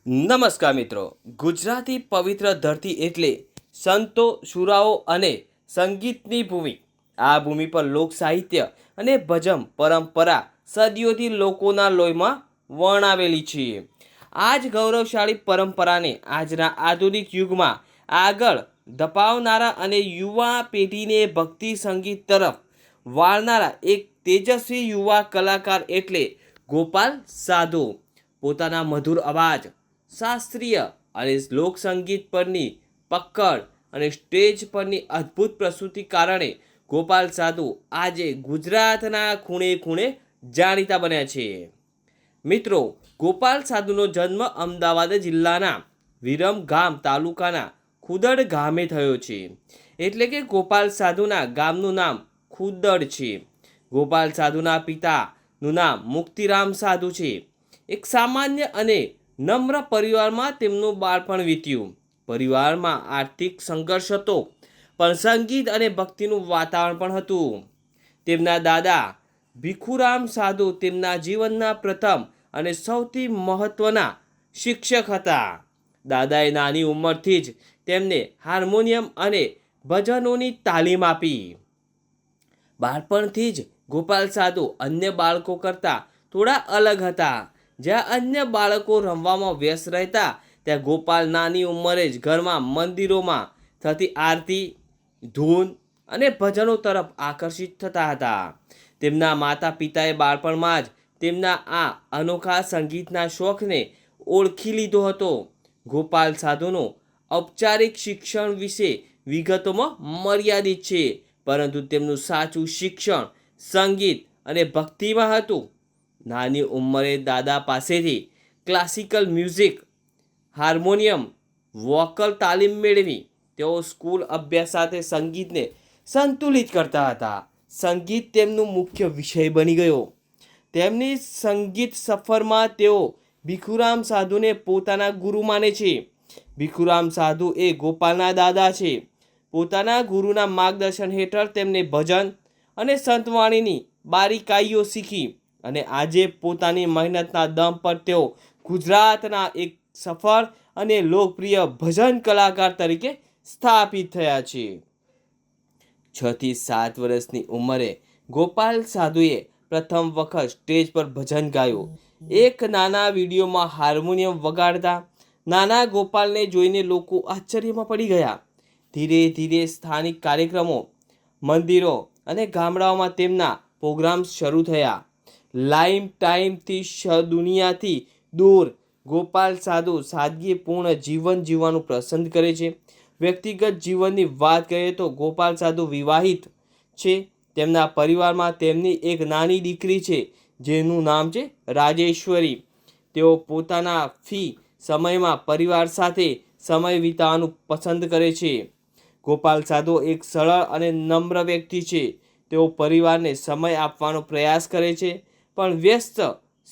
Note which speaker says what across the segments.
Speaker 1: નમસ્કાર મિત્રો, ગુજરાતી પવિત્ર ધરતી એટલે સંતો, શુરાઓ અને સંગીતની ભૂમિ. આ ભૂમિ પર લોક સાહિત્ય અને ભજન પરંપરા સદીઓથી લોકોના લોહીમાં વર્ણાવેલી છે. આ જ ગૌરવશાળી પરંપરાને આજના આધુનિક યુગમાં આગળ ધપાવનારા અને યુવા પેઢીને ભક્તિ સંગીત તરફ વાળનારા એક તેજસ્વી યુવા કલાકાર એટલે ગોપાલ સાધુ. પોતાના મધુર અવાજ, શાસ્ત્રીય અને લોકસંગીત પરની પકડ અને સ્ટેજ પરની અદ્ભુત પ્રસ્તુતિ કારણે ગોપાલ સાધુ આજે ગુજરાતના ખૂણે ખૂણે જાણીતા બન્યા છે. મિત્રો, ગોપાલ સાધુનો જન્મ અમદાવાદ જિલ્લાના વિરમગામ તાલુકાના ખુદડ ગામે થયો છે. એટલે કે ગોપાલ સાધુના ગામનું નામ ખુદડ છે. ગોપાલ સાધુના પિતાનું નામ મુક્તિરામ સાધુ છે. એક સામાન્ય અને નમ્ર પરિવારમાં તેમનું બાળપણ વીત્યું. પરિવારમાં આર્થિક સંઘર્ષ હતો, પણ સંગીત અને ભક્તિનું વાતાવરણ પણ હતું. તેમના દાદા ભીખુરામ સાધુ તેમના જીવનના પ્રથમ અને સૌથી મહત્વના શિક્ષક હતા. દાદાએ નાની ઉંમરથી જ તેમને હાર્મોનિયમ અને ભજનોની તાલીમ આપી. બાળપણથી જ ગોપાલ સાધુ અન્ય બાળકો કરતાં થોડા અલગ હતા. જ્યાં અન્ય બાળકો રમવામાં વ્યસ્ત રહેતા, ત્યાં ગોપાલ નાની ઉંમરે જ ઘરમાં મંદિરોમાં થતી આરતી, ધૂન અને ભજનો તરફ આકર્ષિત થતા હતા. તેમના માતા પિતાએ બાળપણમાં જ તેમના આ અનોખા સંગીતના શોખને ઓળખી લીધો હતો. ગોપાલ સાધુનું ઔપચારિક શિક્ષણ વિશે વિગતોમાં મર્યાદિત છે, પરંતુ તેમનું સાચું શિક્ષણ સંગીત અને ભક્તિમાં હતું. નાની ઉંમરે દાદા પાસેથી ક્લાસિકલ મ્યુઝિક, હાર્મોનિયમ, વોકલ તાલીમ મેળવી તેઓ સ્કૂલ અભ્યાસ સાથે સંગીતને સંતુલિત કરતા હતા. સંગીત તેમનો મુખ્ય વિષય બની ગયો. તેમની સંગીત સફરમાં તેઓ ભીખુરામ સાધુને પોતાના ગુરુ માને છે. ભીખુરામ સાધુ એ ગોપાલના દાદા છે. પોતાના ગુરુના માર્ગદર્શન હેઠળ તેમને ભજન અને સંતવાણીની બારીકાઈઓ શીખી અને આજે પોતાની મહેનતના દમ પર તેઓ ગુજરાતના એક સફળ અને લોકપ્રિય ભજન કલાકાર તરીકે સ્થાપિત થયા છે. 6 થી 7 વર્ષની ઉંમરે ગોપાલ સાધુએ પ્રથમ વખત સ્ટેજ પર ભજન ગાયું. એક નાના વિડીયોમાં હાર્મોનિયમ વગાડતા નાના ગોપાલને જોઈને લોકો આશ્ચર્યમાં પડી ગયા. ધીરે ધીરે સ્થાનિક કાર્યક્રમો, મંદિરો અને ગામડાઓમાં તેમના પ્રોગ્રામ્સ શરૂ થયા. લાઈમ ટાઈમથી દુનિયાથી દૂર ગોપાલ સાધુ સાદગીપૂર્ણ જીવન જીવવાનું પસંદ કરે છે. વ્યક્તિગત જીવનની વાત કરીએ તો ગોપાલ સાધુ વિવાહિત છે. તેમના પરિવારમાં તેમની એક નાની દીકરી છે જેનું નામ છે રાજેશ્વરી. તેઓ પોતાના ફ્રી સમયમાં પરિવાર સાથે સમય વિતાવવાનું પસંદ કરે છે. ગોપાલ સાધુ એક સરળ અને નમ્ર વ્યક્તિ છે. તેઓ પરિવારને સમય આપવાનો પ્રયાસ કરે છે, પણ વ્યસ્ત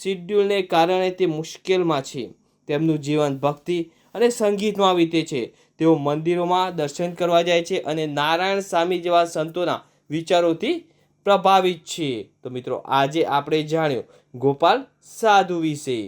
Speaker 1: શિડ્યુલને કારણે તે મુશ્કેલમાં છે. તેમનું જીવન ભક્તિ અને સંગીતમાં વીતે છે. તેઓ મંદિરોમાં દર્શન કરવા જાય છે અને નારાયણ સ્વામી જેવા સંતોના વિચારોથી પ્રભાવિત છે. તો મિત્રો, આજે આપણે જાણ્યું ગોપાલ સાધુ વિશે.